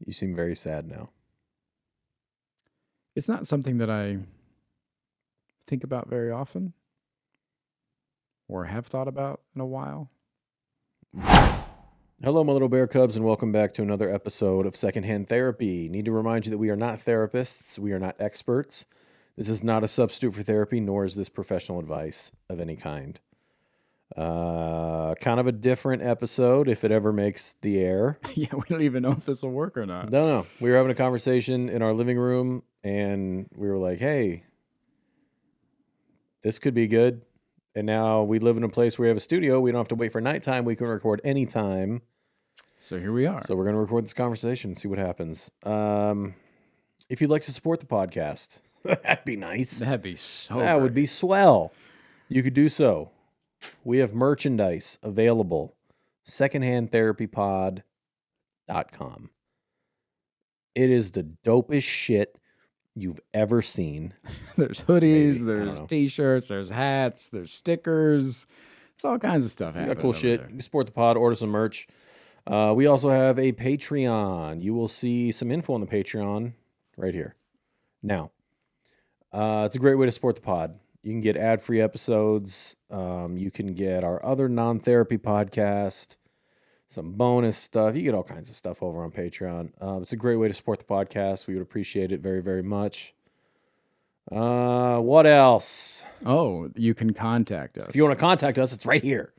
You seem very sad now. It's not something that I think about very often or have thought about in a while. Hello, my little bear cubs, and welcome back to another episode of Secondhand Therapy. Need to remind you that we are not therapists. We are not experts. This is not a substitute for therapy, nor is this professional advice of any kind. Kind of a different episode, if it ever makes the air. Yeah, we don't even know if this will work or not. No. We were having a conversation in our living room, and we were like, hey, this could be good. And now we live in a place where we have a studio. We don't have to wait for nighttime. We can record anytime. So here we are. So we're going to record this conversation and see what happens. If you'd like to support the podcast, that'd be nice. That'd be so That great. would be swell. You could do so. We have merchandise available. Secondhandtherapypod.com. It is the dopest shit you've ever seen. There's hoodies, Maybe. there's t-shirts, there's hats, there's stickers. It's all kinds of stuff We happening. got cool over shit. there. You support the pod, order some merch. We also have a Patreon. You will see some info on the Patreon right here. Now, it's a great way to support the pod. You can get ad-free episodes. You can get our other non-therapy podcast, some bonus stuff. You get all kinds of stuff over on Patreon. It's a great way to support the podcast. We would appreciate it very, very much. What else? Oh, you can contact us. If you want to contact us, it's right here.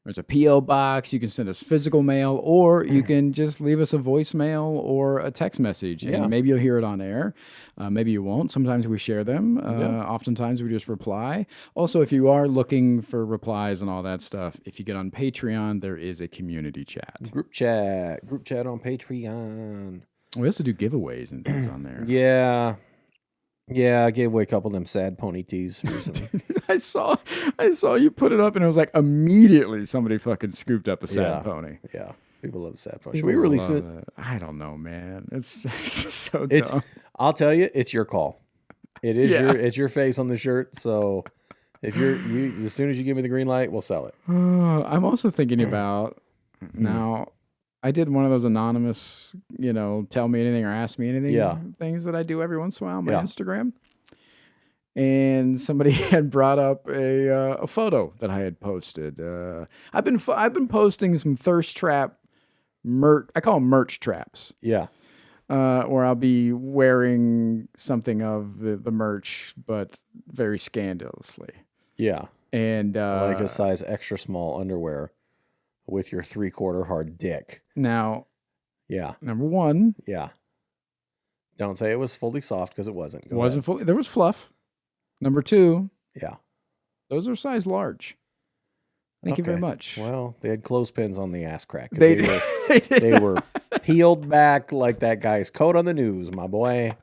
There's a P.O. box. You can send us physical mail, or you can just leave us a voicemail or a text message, and Yeah. maybe you'll hear it on air. Maybe you won't. Sometimes we share them. Yeah. Oftentimes we just reply. Also, if you are looking for replies and all that stuff, if you get on Patreon, there is a community chat. Group chat on Patreon. We also do giveaways and things on there. Yeah, I gave away a couple of them sad pony tees recently. I saw you put it up, and it was like immediately somebody fucking scooped up a sad Yeah. pony. Yeah, people love the sad pony. Should People we release love it? I don't know, man. It's so It's. dumb. I'll tell you, it's your call. It is Yeah. it's your face on the shirt. So if you as soon as you give me the green light, we'll sell it. I'm also thinking about now. I did one of those anonymous, tell me anything or ask me anything Yeah. things that I do every once in a while on my Yeah. Instagram. And somebody had brought up a photo that I had posted. I've been posting some thirst trap merch. I call them merch traps. Yeah, Where I'll be wearing something of the merch, but very scandalously. yeah, And like a size extra small underwear with your 3/4 hard dick. now, Yeah, number one, yeah. Don't say it was fully soft because it wasn't. Go wasn't fully. There was fluff. Number two, ahead. Yeah. those are size large. Thank you very Okay. much. Well, they had clothespins on the ass crack. 'Cause They they were peeled back like that guy's coat on the news, my boy.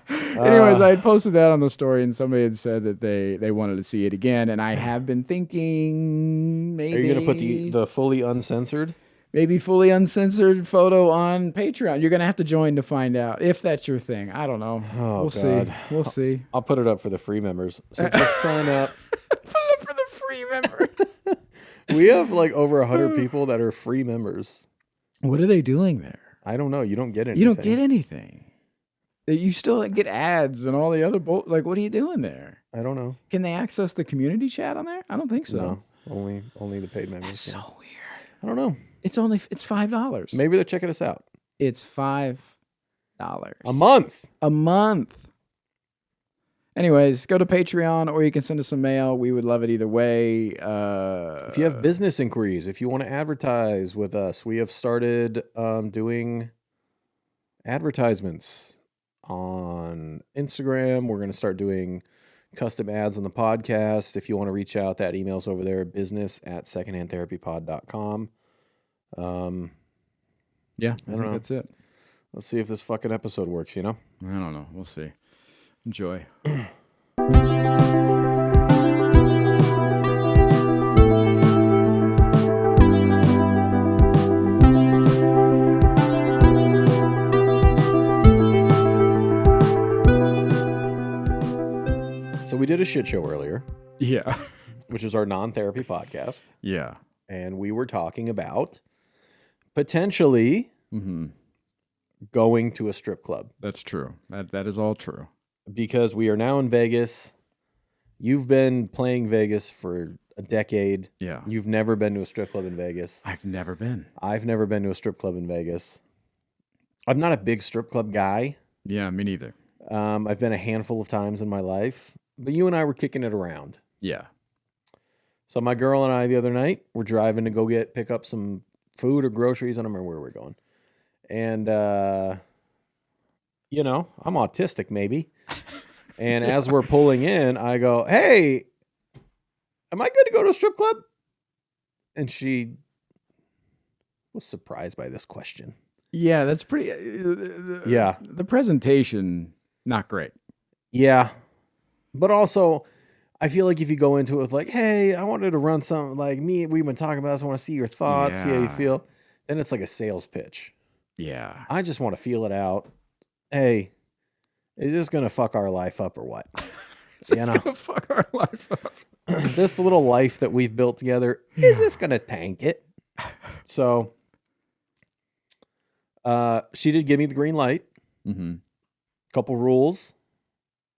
Anyways, I had posted that on the story, and somebody had said that they wanted to see it again, and I have been thinking maybe Are you going to put the fully uncensored? maybe fully uncensored photo on Patreon. You're going to have to join to find out if that's your thing. I don't know. Oh, We'll God. see. We'll see. I'll put it up for the free members. So just sign up. Put it up for the free members. We have like over 100 people that are free members. What are they doing there? I don't know. You don't get anything. You don't get anything. You still get ads and all the other like, what are you doing there? I don't know. Can they access the community chat on there? I don't think so. No, only the paid members. That's yeah. so weird. I don't know. It's $5. Maybe they're checking us out. It's $5 A month. A month. Anyways, go to Patreon, or you can send us some mail. We would love it either way. If you have business inquiries, if you want to advertise with us, we have started doing advertisements on Instagram. We're going to start doing custom ads on the podcast. If you want to reach out, that email's over there, business@secondhandtherapypod.com. Yeah, I don't think know. that's it. Let's see if this fucking episode works, you know? I don't know. We'll see. Enjoy. So we did a shit show earlier, Yeah. which is our non-therapy podcast, Yeah. and we were talking about potentially Mm-hmm. going to a strip club. That's true. That is all true. Because we are now in Vegas. You've been playing Vegas for a decade. Yeah. You've never been to a strip club in Vegas. I've never been. I've never been to a strip club in Vegas. I'm not a big strip club guy. Yeah, me neither. I've been a handful of times in my life, but you and I were kicking it around. Yeah. So my girl and I the other night were driving to go pick up some food or groceries. I don't remember where we're going. And, you know, I'm autistic maybe. And as we're pulling in, I go, hey, am I good to go to a strip club? And she was surprised by this question. Yeah, that's pretty. Yeah. The presentation, not great. Yeah. But also, I feel like if you go into it with like, hey, I wanted to run something like me, we've been talking about this. I want to see your thoughts, see how you feel. Then it's like a sales pitch. Yeah. I just want to feel it out. Hey, is this going to fuck our life up or what? Is this going to fuck our life up? This little life that we've built together, is this going to tank it? So, she did give me the green light. Mm-hmm. Couple rules.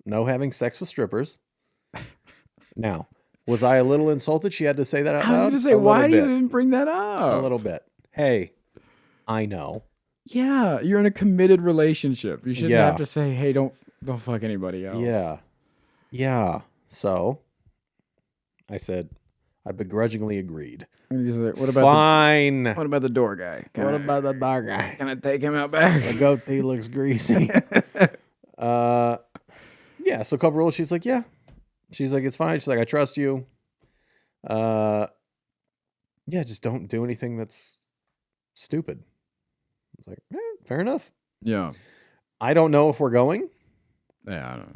No having sex with strippers. Now, was I a little insulted she had to say that out loud? I was going to say, why do you even bring that up? A little bit. Hey, I know. Yeah, you're in a committed relationship. You shouldn't have to say, hey, don't fuck anybody else. Yeah. Yeah. So I said, I begrudgingly agreed. And he's like, what about Fine. What about the door guy? What about the door guy? Can I take him out back? The goatee looks greasy. Yeah, so a couple rules. She's like, yeah. She's like, it's fine. She's like, I trust you. Yeah, just don't do anything that's stupid. I was like, fair enough. Yeah. I don't know if we're going. Yeah, I don't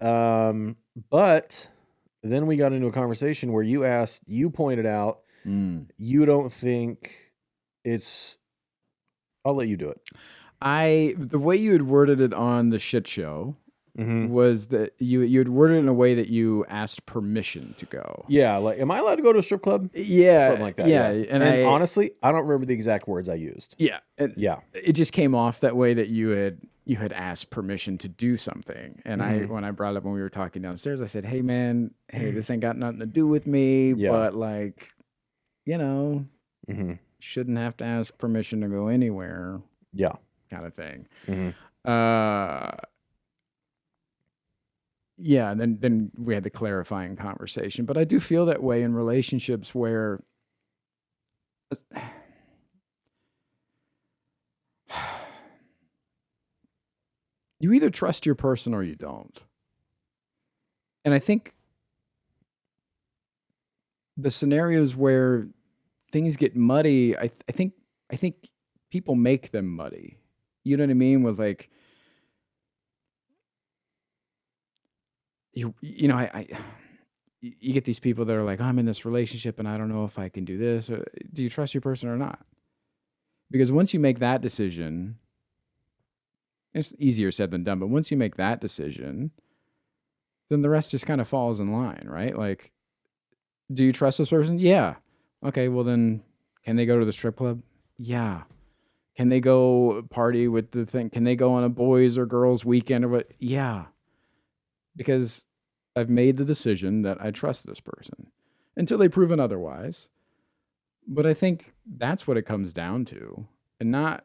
know. But then we got into a conversation where you pointed out you don't think it's, I'll let you do it. The way you had worded it on the shit show was that you had worded it in a way that you asked permission to go. Yeah, like, am I allowed to go to a strip club? Yeah. Something like that. Yeah. And honestly, I don't remember the exact words I used. Yeah. Yeah. It just came off that way that you had asked permission to do something. And when I brought it up when we were talking downstairs, I said, hey man, this ain't got nothing to do with me, but like, you know, shouldn't have to ask permission to go anywhere. Yeah. Kind of thing. Yeah, and then we had the clarifying conversation. But I do feel that way in relationships where you either trust your person or you don't. And I think the scenarios where things get muddy, I think people make them muddy. You know what I mean? With like, you get these people that are like, I'm in this relationship and I don't know if I can do this. Or, do you trust your person or not? Because once you make that decision, it's easier said than done, but once you make that decision, then the rest just kind of falls in line, right? Like, do you trust this person? Yeah. Okay, well then, can they go to the strip club? Yeah. Can they go party with the thing? Can they go on a boys or girls weekend or what? Yeah. Because I've made the decision that I trust this person until they've proven otherwise. But I think that's what it comes down to, and not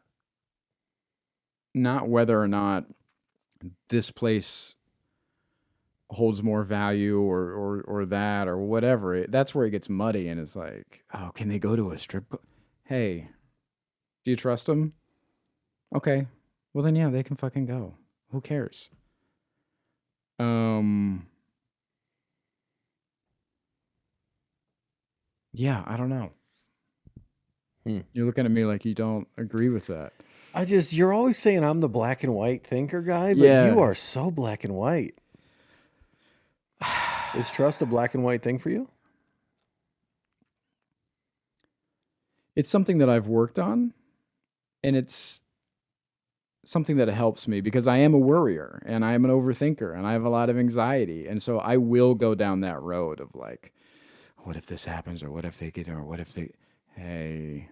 whether or not this place holds more value or that or whatever. That's where it gets muddy, and it's like, oh, can they go to a strip club? Hey, do you trust them? Okay, well then yeah, they can fucking go. Who cares? Yeah, I don't know. You're looking at me like you don't agree with that. You're always saying I'm the black and white thinker guy, but you are so black and white. Is trust a black and white thing for you? It's something that I've worked on, and it's something that helps me because I am a worrier and I am an overthinker and I have a lot of anxiety. And so I will go down that road of like, what if this happens, or what if they get, or what if they, hey,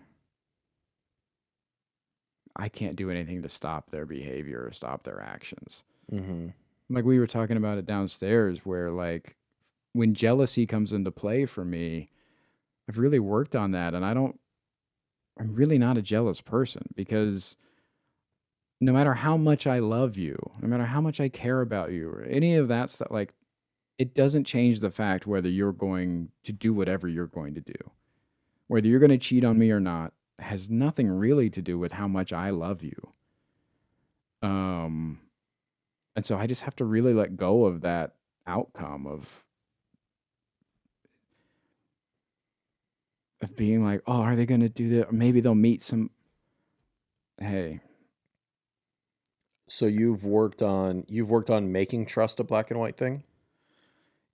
I can't do anything to stop their behavior or stop their actions. Mm-hmm. Like we were talking about it downstairs, where like when jealousy comes into play for me, I've really worked on that, and I'm really not a jealous person, because no matter how much I love you, no matter how much I care about you, or any of that stuff, like it doesn't change the fact whether you're going to do whatever you're going to do. Whether you're going to cheat on me or not has nothing really to do with how much I love you. Um, and so I just have to really let go of that outcome of being like, oh, are they going to do that? Or maybe they'll meet some. Hey, So you've worked on making trust a black and white thing?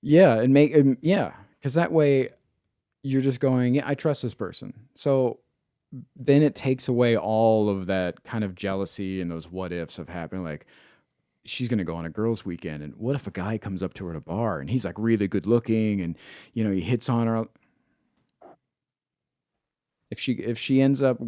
yeah, yeah, because that way you're just going, yeah, I trust this person. So then it takes away all of that kind of jealousy and those what ifs of happening. Like, she's going to go on a girls' weekend, and what if a guy comes up to her at a bar and he's like really good looking, and he hits on her. If she ends up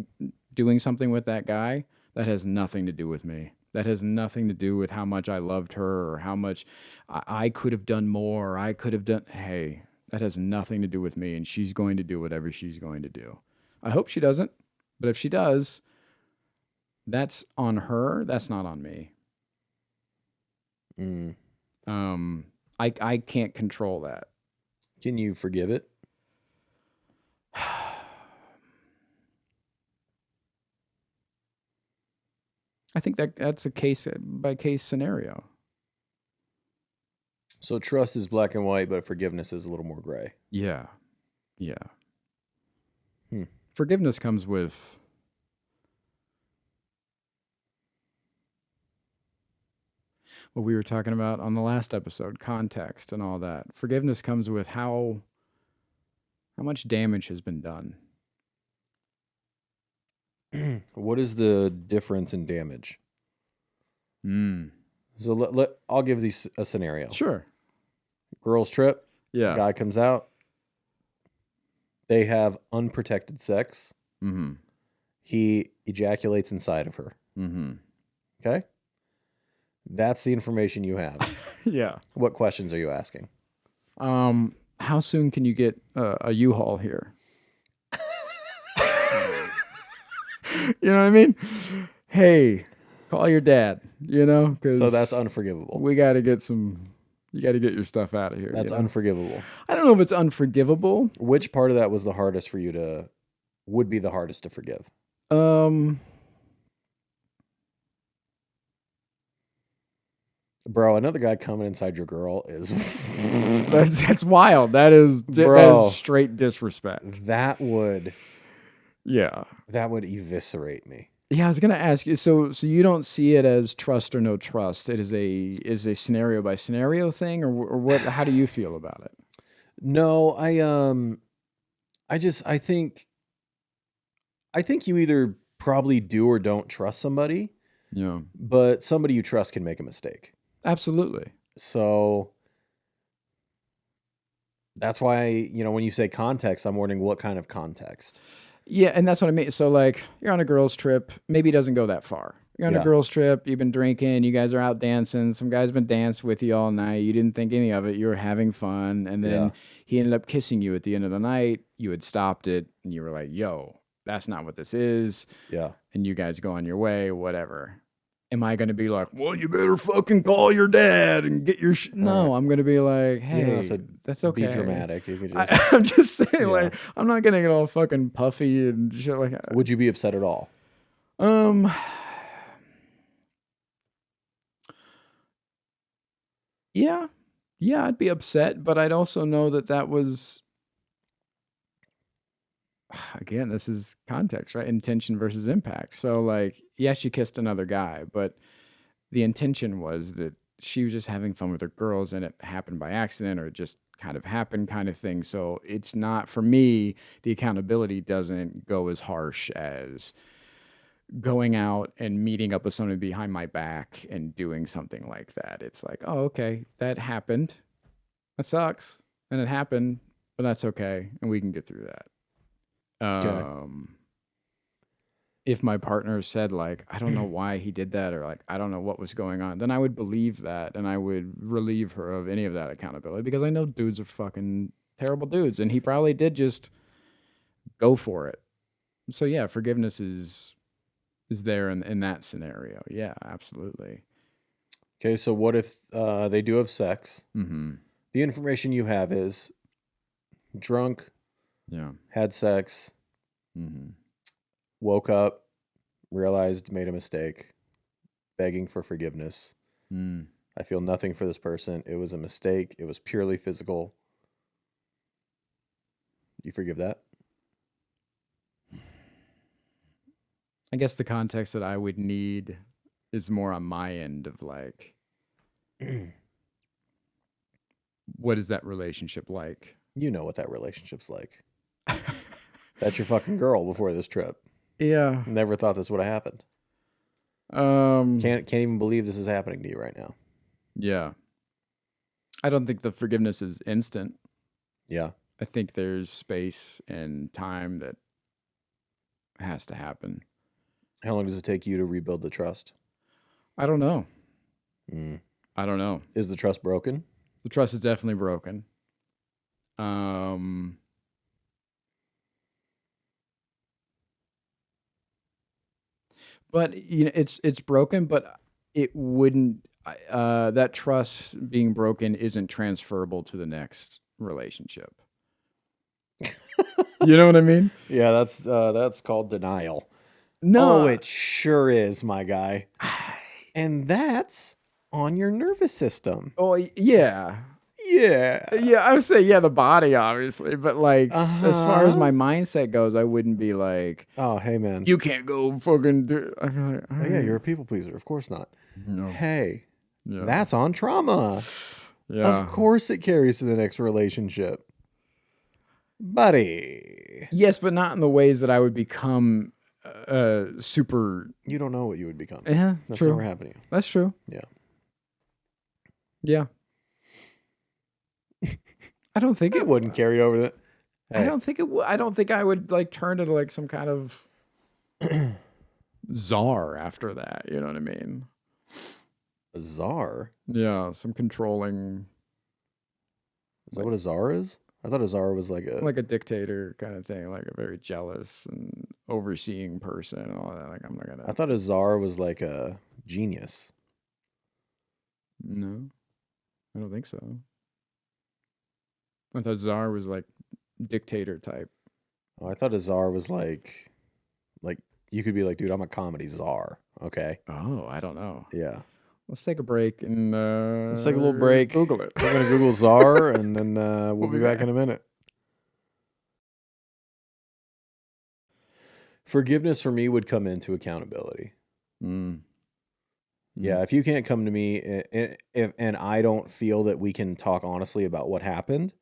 doing something with that guy, that has nothing to do with me. That has nothing to do with how much I loved her or how much I could have done more. Or I could have done. Hey, that has nothing to do with me, and she's going to do whatever she's going to do. I hope she doesn't, but if she does, that's on her. That's not on me. Mm. I can't control that. Can you forgive it? I think that's a case by case scenario. So trust is black and white, but forgiveness is a little more gray. Yeah. Forgiveness comes with what we were talking about on the last episode, context and all that. Forgiveness comes with how much damage has been done. What is the difference in damage? So I'll give these a scenario. Sure. Girls trip. Yeah. Guy comes out. They have unprotected sex. Mm-hmm. He ejaculates inside of her. Mm-hmm. Okay? That's the information you have. Yeah. What questions are you asking? How soon can you get a U-Haul here? You know what I mean? Hey, call your dad, 'cause So that's unforgivable. we got to get you got to get your stuff out of here. That's unforgivable. I don't know if it's unforgivable. Which part of that was the hardest for you would be the hardest to forgive? Bro, another guy coming inside your girl is that's wild. That is straight disrespect. That would Yeah. eviscerate me. Yeah, I was gonna ask you. So you don't see it as trust or no trust. It is a scenario by scenario thing, or what? How do you feel about it? No, I think you either probably do or don't trust somebody. Yeah, but somebody you trust can make a mistake. Absolutely. So that's why, when you say context, I'm wondering what kind of context. Yeah, and that's what I mean. So, like, you're on a girls' trip. Maybe it doesn't go that far. You're on a girls' trip. You've been drinking. You guys are out dancing. Some guy's been dancing with you all night. You didn't think any of it. You were having fun. And then he ended up kissing you at the end of the night. You had stopped it. And you were like, yo, that's not what this is. Yeah. And you guys go on your way, whatever. Am I going to be like, well, you better fucking call your dad and get your No, I'm going to be like, hey, that's okay. Be dramatic. You could just... I'm just saying, like, I'm not going to get all fucking puffy and shit like that. Would you be upset at all? Yeah, I'd be upset, but I'd also know that was, again, this is context, right? Intention versus impact. So, like, yes, she kissed another guy, but the intention was that she was just having fun with her girls and it happened by accident or it just kind of happened kind of thing. So it's not, for me, the accountability doesn't go as harsh as going out and meeting up with somebody behind my back and doing something like that. It's like, oh, okay, that happened. That sucks. And it happened, but that's okay. And we can get through that. if my partner said like, I don't know why he did that, or like, I don't know what was going on, then I would believe that and I would relieve her of any of that accountability, because I know dudes are fucking terrible dudes and he probably did just go for it. So yeah, forgiveness is there in that scenario. Yeah, absolutely. Okay, so what if they do have sex? Mm-hmm. The information you have is drunk, Yeah. had sex, Mm-hmm. woke up, realized made a mistake, begging for forgiveness. Mm. I feel nothing for this person. It was a mistake. It was purely physical. You forgive that? I guess the context that I would need is more on my end of like, what is that relationship like? You know what that relationship's like. That's your fucking girl before this trip. Yeah. Never thought this would have happened. Can't even believe this is happening to you right now. Yeah. I don't think the forgiveness is instant. Yeah. I think there's space and time that has to happen. How long does it take you to rebuild the trust? I don't know. Mm. I don't know. Is the trust broken? The trust is definitely broken. But you know, it's broken, but it wouldn't. That trust being broken isn't transferable to the next relationship. You know what I mean? Yeah, that's called denial. No. Oh, it sure is, my guy. And that's on your nervous system. Oh, yeah. Yeah. Yeah, I would say, yeah, the body, obviously. But, like, as far as my mindset goes, I wouldn't be like, oh, hey, man. you can't go fucking do. I'd be like, Oh, yeah, you're a people pleaser. Of course not. No. Hey, Yeah. that's on trauma. Yeah. Of course it carries to the next relationship. Buddy. Yes, but not in the ways that I would become super. You don't know what you would become. Yeah, That's true. never happened to you. That's true. Yeah. Yeah. I don't think It wouldn't carry over that. I don't think it would. I don't think I would like turn into like some kind of czar after that. You know what I mean? A czar? Yeah, some controlling. Is that what a czar is? I thought a czar was like a dictator kind of thing, like a very jealous and overseeing person and all that. Like I'm not gonna. I thought a czar was like a genius. No, I don't think so. I thought czar was like dictator type. Oh, I thought a czar was like you could be like, dude, I'm a comedy czar. Okay. Oh, I don't know. Yeah. Let's take a break and Let's take a little break. Google it. We're gonna Google czar and then we'll be back in a minute. Forgiveness for me would come into accountability. Mm. Yeah, if you can't come to me and I don't feel that we can talk honestly about what happened,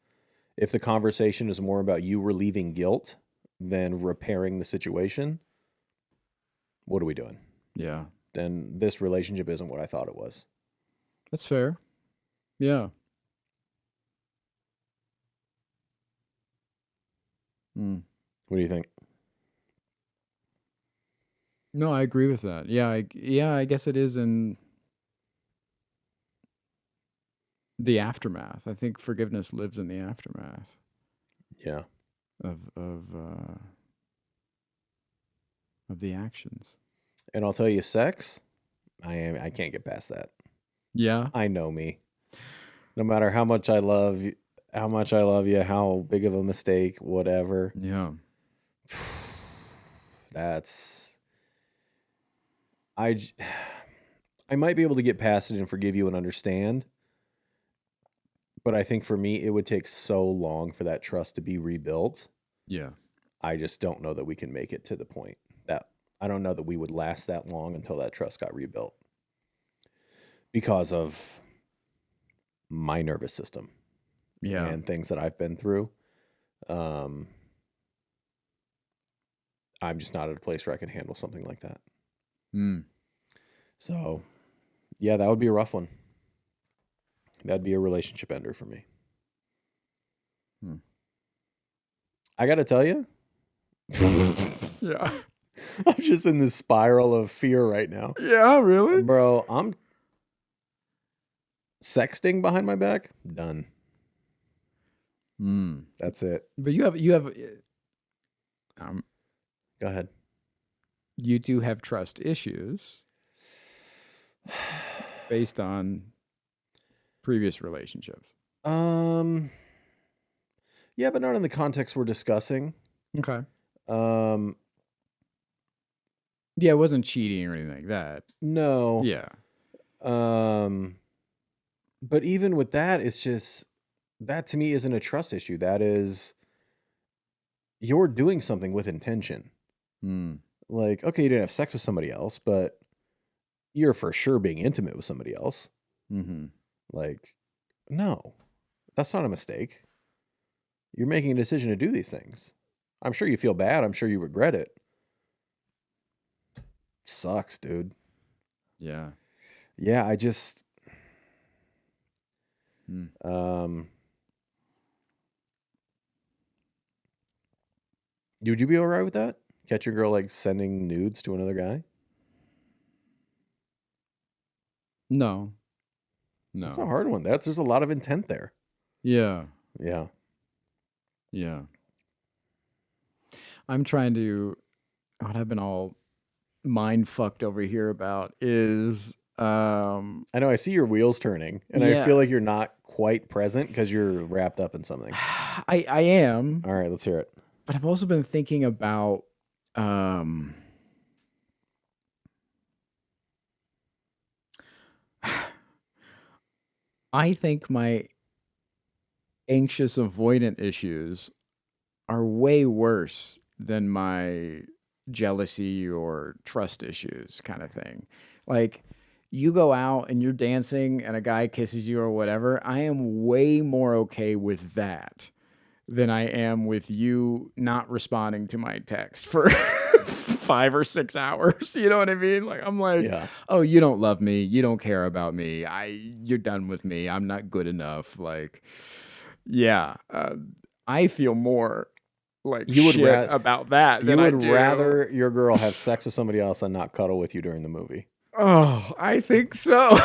if the conversation is more about you relieving guilt than repairing the situation, what are we doing? Yeah. Then this relationship isn't what I thought it was. That's fair. Yeah. Mm. What do you think? No, I agree with that. Yeah, I guess it is in the aftermath. I think forgiveness lives in the aftermath. Yeah. Of the actions. And I'll tell you, sex, I can't get past that. Yeah. I know me. No matter how much I love you, how big of a mistake, whatever. Yeah. I might be able to get past it and forgive you and understand. But I think for me, it would take so long for that trust to be rebuilt. Yeah. I just don't know that we can make it to the point that I don't know that we would last that long until that trust got rebuilt because of my nervous system. Yeah. And things that I've been through. I'm just not at a place where I can handle something like that. Mm. So, yeah, that would be a rough one. That'd be a relationship ender for me. I got to tell you. Yeah. I'm just in this spiral of fear right now. Yeah, really? Bro, I'm sexting behind my back. Done. That's it. But Go ahead. you do have trust issues based on previous relationships. Yeah, but not in the context we're discussing. Okay. Um, Yeah, it wasn't cheating or anything like that. no. Yeah. But even with that, it's just that to me isn't a trust issue. That is you're doing something with intention. Like, okay, you didn't have sex with somebody else, but you're for sure being intimate with somebody else. Like, no, that's not a mistake. You're making a decision to do these things. I'm sure you feel bad. I'm sure you regret it. Sucks, dude. Yeah. Yeah, I just would you be all right with that? Catch your girl like sending nudes to another guy? No. That's a hard one. There's a lot of intent there. Yeah. Yeah. Yeah. I'm trying to, what I've been all mind fucked over here about is, I know I see your wheels turning and I feel like you're not quite present because you're wrapped up in something. I am. All right, let's hear it. But I've also been thinking about, I think my anxious avoidant issues are way worse than my jealousy or trust issues kind of thing. Like, you go out and you're dancing and a guy kisses you or whatever, I am way more okay with that than I am with you not responding to my text for 5 or 6 hours. You know what I mean? Like, I'm like, oh, you don't love me. You don't care about me. You're done with me. I'm not good enough. Like, yeah, I feel more like You would shit about that You than I would do. rather your girl have sex with somebody else than not cuddle with you during the movie. Oh, I think so.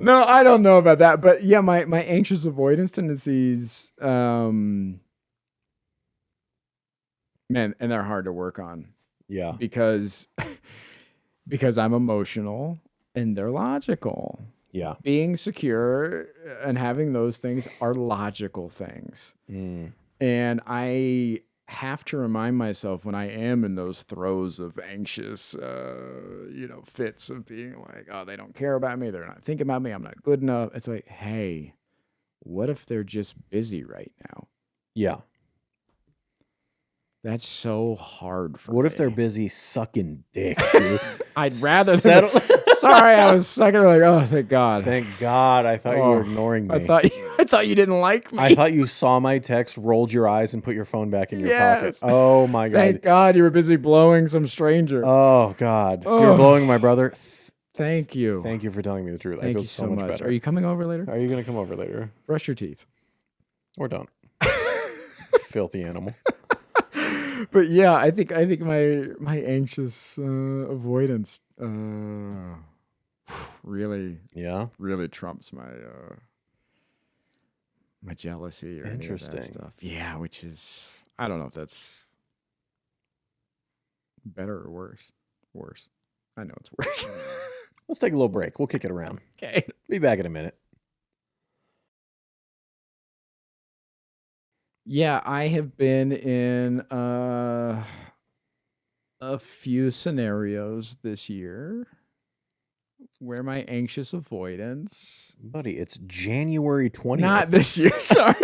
No, I don't know about that, but yeah, my anxious avoidance tendencies, man, and they're hard to work on. Yeah. Because I'm emotional and they're logical. Yeah. Being secure and having those things are logical things. And I have to remind myself when I am in those throes of anxious, fits of being like, oh, they don't care about me. They're not thinking about me. I'm not good enough. It's like, hey, what if they're just busy right now? Yeah. That's so hard for me. What if they're busy sucking dick, dude? I'd rather settle. Sorry, I was sucking. Like, oh, thank God. Thank God. I thought you were ignoring me. I thought you didn't like me. I thought you saw my text, rolled your eyes, and put your phone back in your pocket. Oh my God. Thank God you were busy blowing some stranger. Oh God. You were blowing my brother. Thank you. Thank you for telling me the truth. I Thank feel you so much better. Are you coming over later? Are you going to come over later? Brush your teeth. Or don't. Filthy animal. But yeah, I think my anxious avoidance really trumps my my jealousy or any of that stuff. Yeah, which is, I don't know if that's better or worse. Worse. I know it's worse. Let's take a little break. We'll kick it around. Okay. Be back in a minute. Yeah, I have been in a few scenarios this year where my anxious avoidance. Buddy, it's January 20th. Not this year, sorry.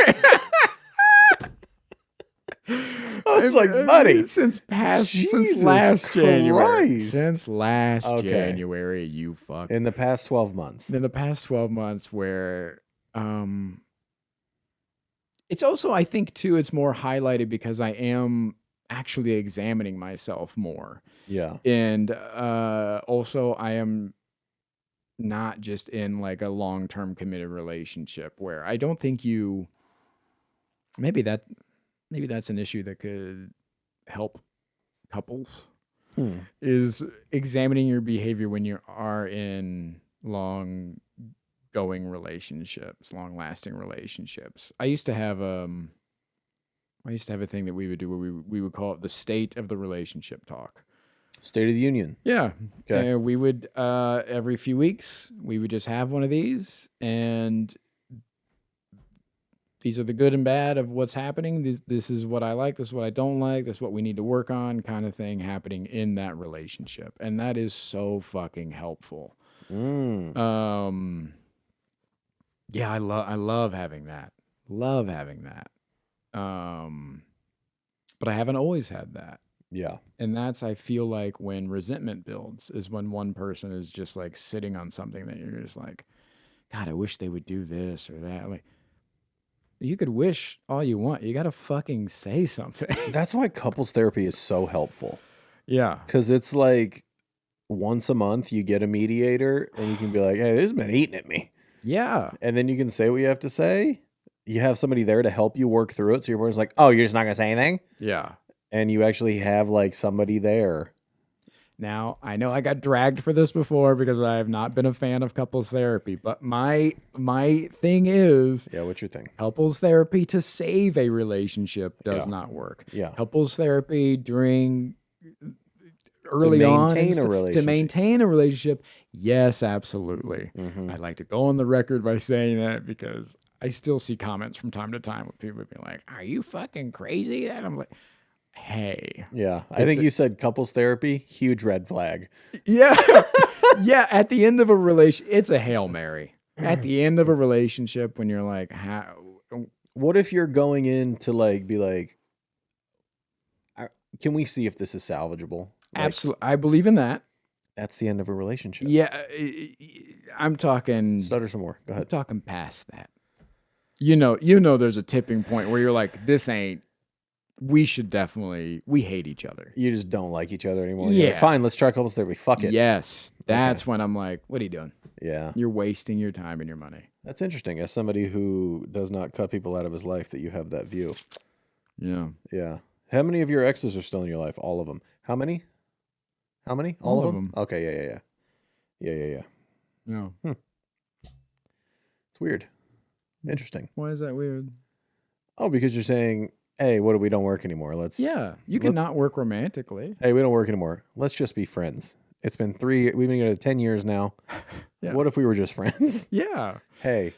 I was like, buddy. Since Jesus last January. Christ. Since last January, you fuck. In the past 12 months. In the past 12 months where it's also, I think, too, it's more highlighted because I am actually examining myself more. Yeah. And also, I am not just in like a long-term committed relationship where I don't think maybe that's an issue that could help couples Hmm. is examining your behavior when you are in long-going relationships, long-lasting relationships. I used to have a thing that we would do where we would call it the state of the relationship talk. State of the Union. Yeah. Okay. And we would, every few weeks, we would just have one of these, and these are the good and bad of what's happening. This is what I like. This is what I don't like. This is what we need to work on, kind of thing happening in that relationship. And that is so fucking helpful. Yeah, I love having that. Love having that. But I haven't always had that. Yeah. And that's, I feel like, when resentment builds is when one person is just like sitting on something that you're just like, God, I wish they would do this or that. Like, you could wish all you want. You got to fucking say something. That's why couples therapy is so helpful. Yeah. Because it's like once a month you get a mediator and you can be like, hey, this has been eating at me. Yeah. And then you can say what you have to say. You have somebody there to help you work through it. So your partner's like, oh, you're just not going to say anything? Yeah. And you actually have like somebody there. Now, I know I got dragged for this before because I have not been a fan of couples therapy, but my thing is, Yeah, what's your thing? couples therapy to save a relationship does Yeah. not work. Yeah. Couples therapy during early on maintain a to relationship. maintain a relationship, yes, absolutely. Mhm. I'd like to go on the record by saying that because I still see comments from time to time with people being like, "Are you fucking crazy?" And I'm like, "Hey, Yeah. I think you said couples therapy, huge red flag. yeah, yeah." At the end of a relation, it's a Hail Mary. At the end of a relationship, when you're like, "How?" What if you're going in to like be like, can we see if this is salvageable? Like, Absolutely, I believe in that. that's the end of a relationship. Yeah, I'm talking. Stutter some more. Go I'm ahead. talking past that. There's a tipping point where you're like, this ain't. We hate each other. You just don't like each other anymore. You're like, Yeah. fine, let's try couples therapy. Fuck it. Yes, that's when I'm like, what are you doing? Yeah. You're wasting your time and your money. That's interesting. As somebody who does not cut people out of his life, that you have that view. Yeah. Yeah. How many of your exes are still in your life? All of them. How many? How many? All of them? Okay. Yeah. No. It's weird. Interesting. Why is that weird? Oh, because you're saying, hey, we don't work anymore. Yeah, you can not work romantically. Hey, we don't work anymore. Let's just be friends. It's been we've been together 10 years now. Yeah. What if we were just friends? Yeah. Hey,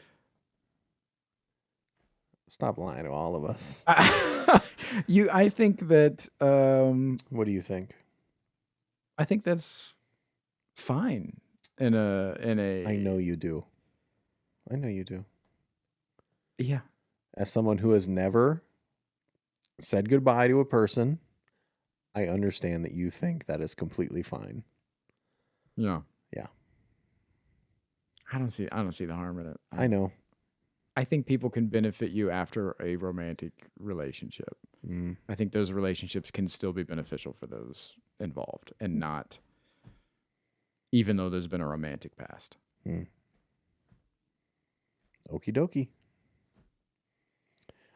stop lying to all of us. I think that. What do you think? I think that's fine. I know you do. Yeah. As someone who has never said goodbye to a person, I understand that you think that is completely fine. Yeah. Yeah. I don't see the harm in it. I know. I think people can benefit you after a romantic relationship. I think those relationships can still be beneficial for those involved and not, even though there's been a romantic past. Okie dokie.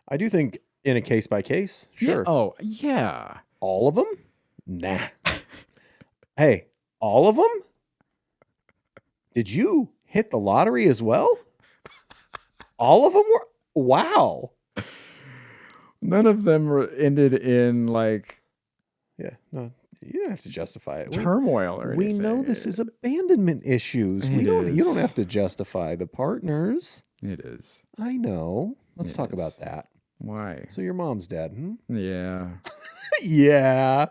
I do think in a case by case, sure. Yeah. Oh, yeah. All of them? Nah. Hey, all of them? Did you hit the lottery as well? All of them were? Wow. None of them ended in like Yeah, no, you don't have to justify it. turmoil or We anything. know this is abandonment issues. You don't have to justify the partners. It is. I know. Let's talk Yes. about that. Why? So your mom's dead, Yeah. Yeah.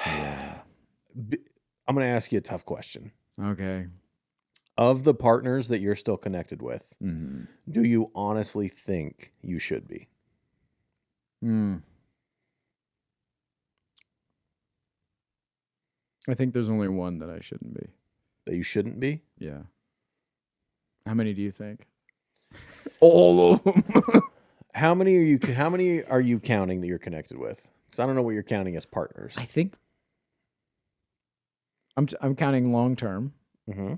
I'm going to ask you a tough question. Okay. Of the partners that you're still connected with, Mm-hmm. do you honestly think you should be? I think there's only one that I shouldn't be. That you shouldn't be? Yeah. How many do you think? All of them. How many are you counting that you're connected with? Because I don't know what you're counting as partners. I think I'm counting long term. Mm-hmm.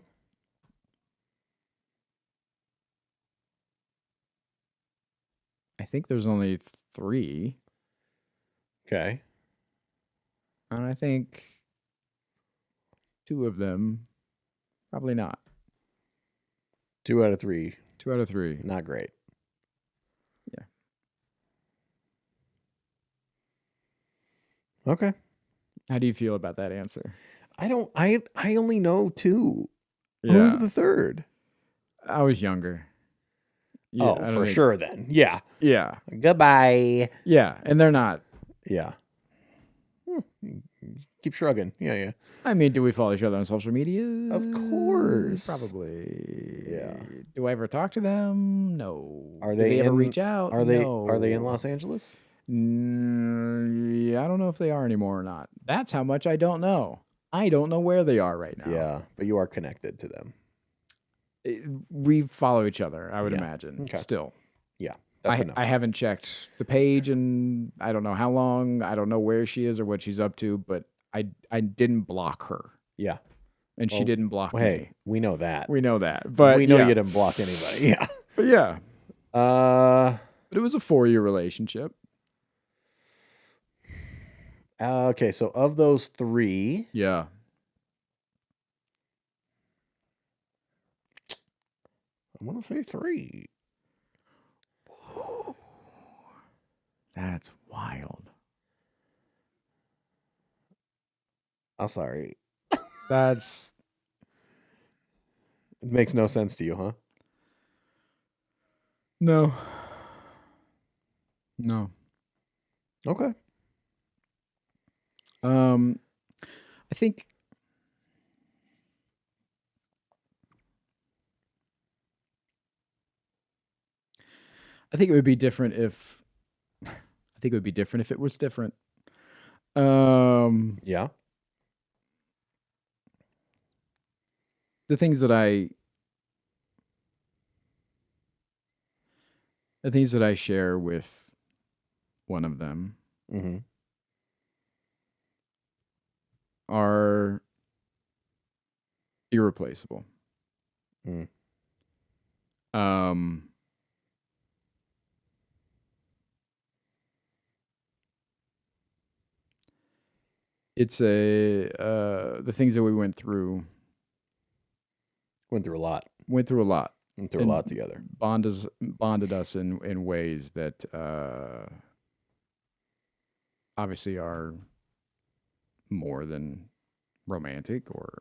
I think there's only 3. Okay. And I think 2 of them, probably not. 2 out of 3, 2 out of 3. not great. Yeah. Okay. How do you feel about that answer? I only know 2. Yeah. Who's the third? I was younger. Yeah, Oh, I don't for think- sure then. Yeah. Yeah. Goodbye. Yeah. And they're not. Yeah. Keep shrugging. Yeah. I mean, do we follow each other on social media? Of course. Probably. Yeah. Do I ever talk to them? No. Are Do they ever in- reach out? Are they in No. Los Angeles? Yeah, I don't know if they are anymore or not. That's how much I don't know. I don't know where they are right now. Yeah, but you are connected to them. We follow each other, I would Yeah. imagine. Okay. Still. Yeah, that's enough. I haven't checked the page and I don't know how long. I don't know where she is or what she's up to, but I didn't block her. Yeah. And she Well, didn't block me. Hey, we know that. We know that. But we know yeah. you didn't block anybody. Yeah. But yeah. But it was a 4-year relationship. Okay, so of those 3, Yeah. I'm gonna say 3. That's wild. I'm sorry. That's It makes no sense to you, huh? no. Okay. I think it would be different if it was different. Yeah. The things that I share with one of them Mm-hmm. are irreplaceable. Mm. It's the things that we went through Went through a lot. Went through a lot together. Bonded us in ways that obviously are more than romantic or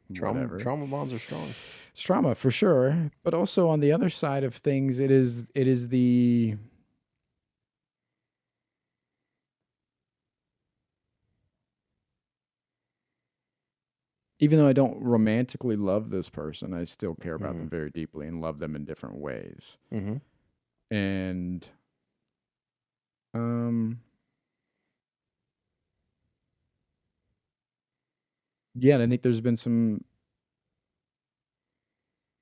whatever. Trauma bonds are strong. It's trauma for sure, but also on the other side of things, it is the even though I don't romantically love this person, I still care about them very deeply and love them in different ways. Mm-hmm. And yeah, and I think there's been some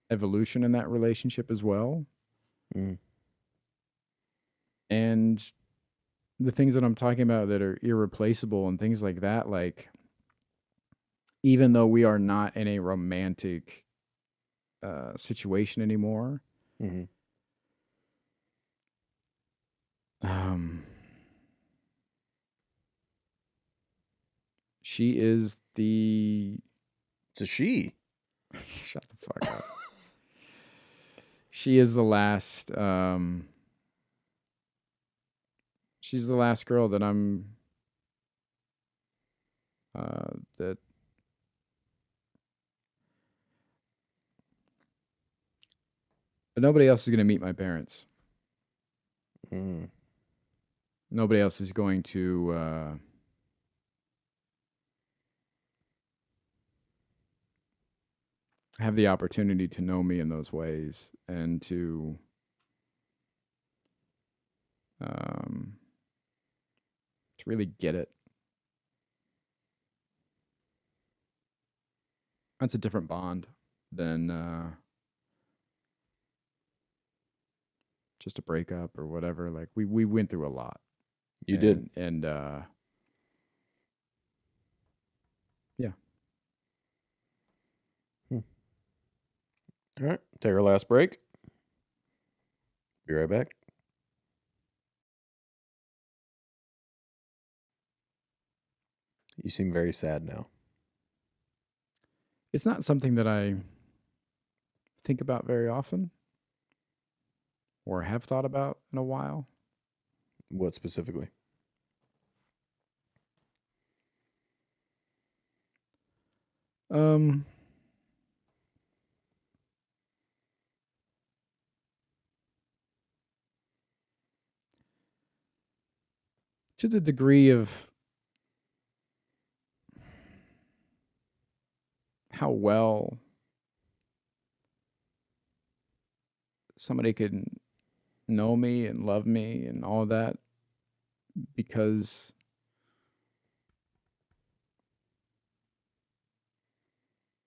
evolution in that relationship as well. Mm. And the things that I'm talking about that are irreplaceable and things like that, like, even though we are not in a romantic situation anymore, Mm-hmm. She is the... It's a she. Shut the fuck up. She is the last... she's the last girl that I'm... that... But nobody else is going to meet my parents. Mm. Nobody else is going to... have the opportunity to know me in those ways and to really get it. That's a different bond than just a breakup or whatever. Like we went through a lot. You did. And yeah. All right. Take our last break. Be right back. You seem very sad now. It's not something that I think about very often or have thought about in a while. What specifically? Um, to the degree of how well somebody could know me and love me and all of that because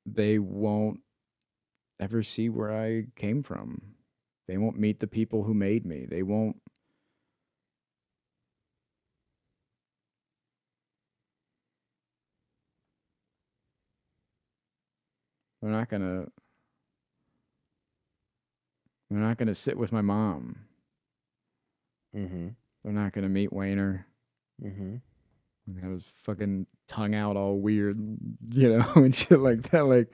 they won't ever see where I came from. They won't meet the people who made me. They won't. They're not gonna. They're not gonna sit with my mom. Mm-hmm. They're not gonna meet Wayner. Mm-hmm. And have his fucking tongue out all weird, and shit like that. Like,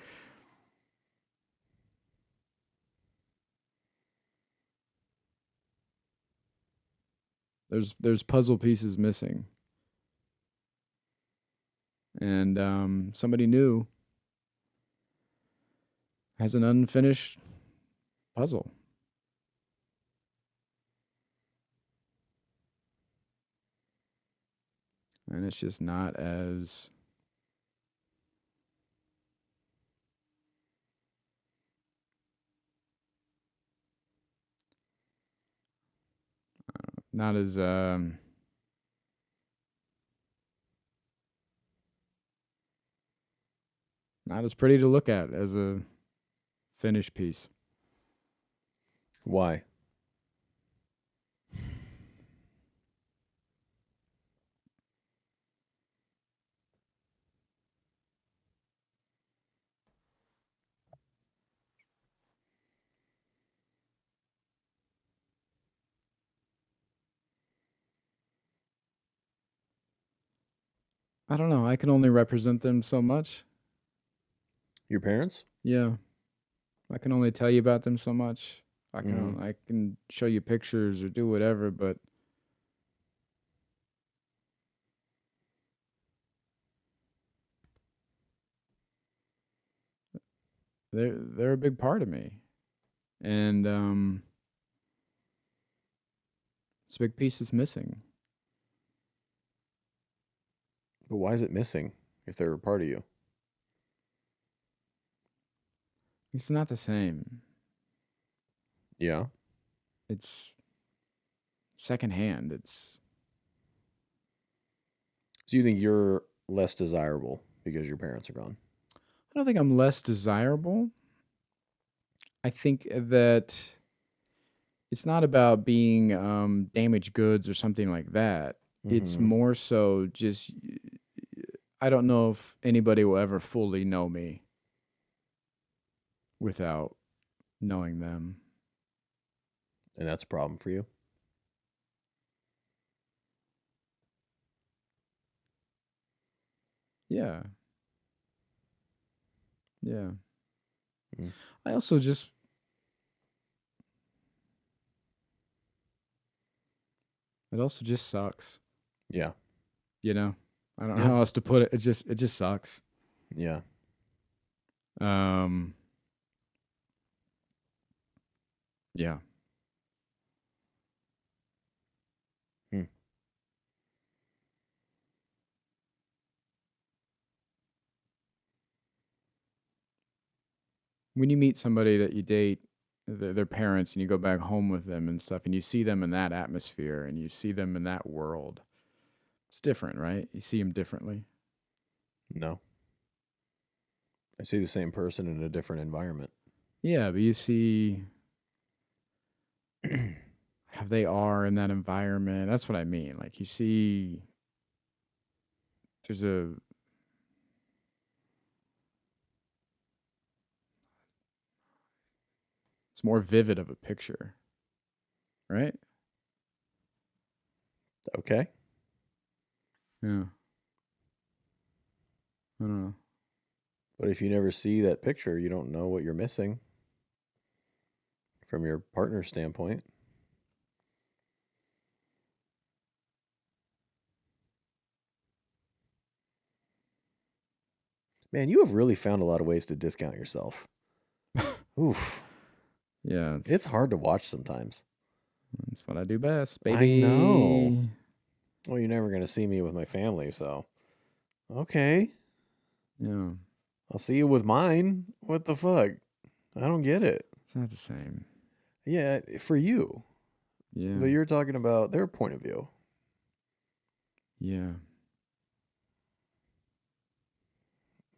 there's puzzle pieces missing, and somebody new has an unfinished puzzle. And it's just not as not as not as pretty to look at as a finished piece. Why? I don't know. I can only represent them so much. Your parents? Yeah. I can only tell you about them so much. Mhm. I can show you pictures or do whatever, but they're a big part of me. And it's a big piece that's missing. But why is it missing if they're a part of you? It's not the same. Yeah. It's secondhand. So you think you're less desirable because your parents are gone? I don't think I'm less desirable. I think that it's not about being damaged goods or something like that. It's Mm-hmm. more so just I don't know if anybody will ever fully know me without knowing them. And that's a problem for you? Yeah. Yeah. Mm. I also just it also just sucks. Yeah. You know? I don't know Yeah. how else to put it. It just sucks. Yeah. Um yeah. Hmm. When you meet somebody that you date, their parents, and you go back home with them and stuff, and you see them in that atmosphere and you see them in that world, it's different, right? You see them differently. No. I see the same person in a different environment. Yeah, but you see how they are in that environment. That's what I mean. Like you see, there's a it's more vivid of a picture, right? Okay. Yeah. I don't know. But if you never see that picture, you don't know what you're missing from your partner's standpoint. Man, you have really found a lot of ways to discount yourself. Oof. Yeah, It's hard to watch sometimes. that's what I do best, baby. I know. Well, you're never going to see me with my family, so. Okay. Yeah. I'll see you with mine. What the fuck? I don't get it. It's not the same. Yeah, for you. Yeah. But you're talking about their point of view. Yeah.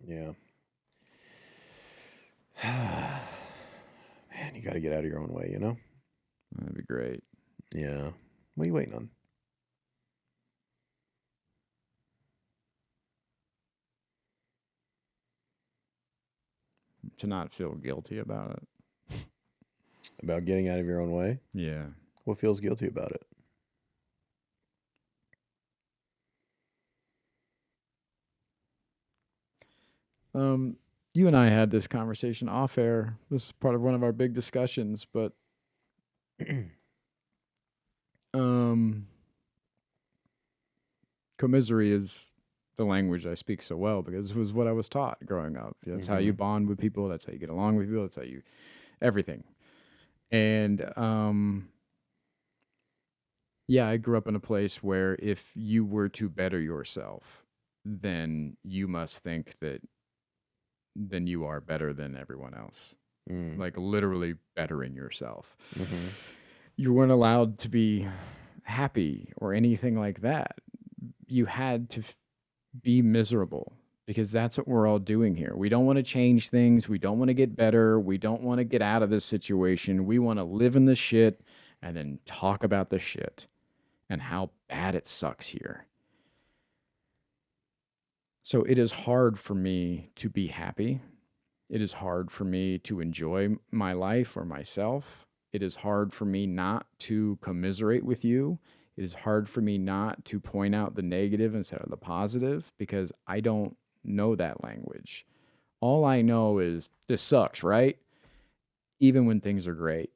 Yeah. Man, you got to get out of your own way, you know? That'd be great. Yeah. What are you waiting on? To not feel guilty about it. About getting out of your own way? Yeah. What feels guilty about it? You and I had this conversation off air. This is part of one of our big discussions, but commisery is the language I speak so well because it was what I was taught growing up. That's how you bond with people. That's how you get along with people. That's how you everything. And yeah, I grew up in a place where if you were to better yourself, then you must think that then you are better than everyone else. Like literally bettering yourself. You weren't allowed to be happy or anything like that. You had to be miserable because that's what we're all doing here. We don't want to change things. We don't want to get better. We don't want to get out of this situation. We want to live in the shit and then talk about the shit and how bad it sucks here. So it is hard for me to be happy. It is hard for me to enjoy my life or myself. It is hard for me not to commiserate with you. It is hard for me not to point out the negative instead of the positive because I don't know that language. All I know is this sucks, right? Even when things are great.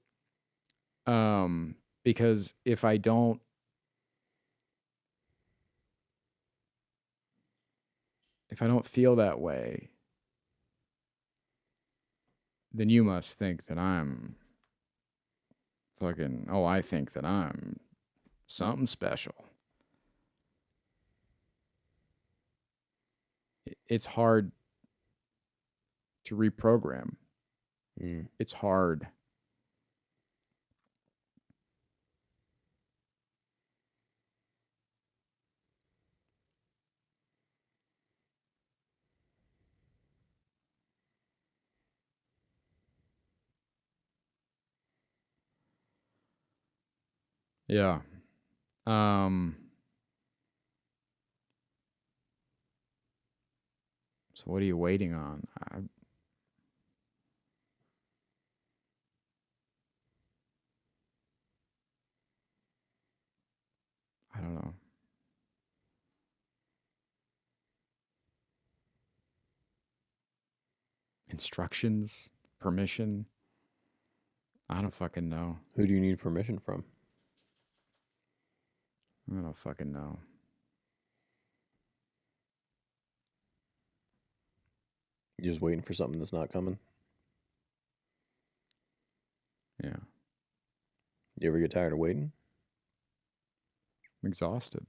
Because if I don't feel that way, then you must think that I'm fucking, I think that I'm something special. It's hard to reprogram. It's hard. Yeah. So what are you waiting on? I don't know. Instructions? Permission? I don't fucking know. Who do you need permission from? I don't fucking know. You're just waiting for something that's not coming? Yeah. You ever get tired of waiting? I'm exhausted.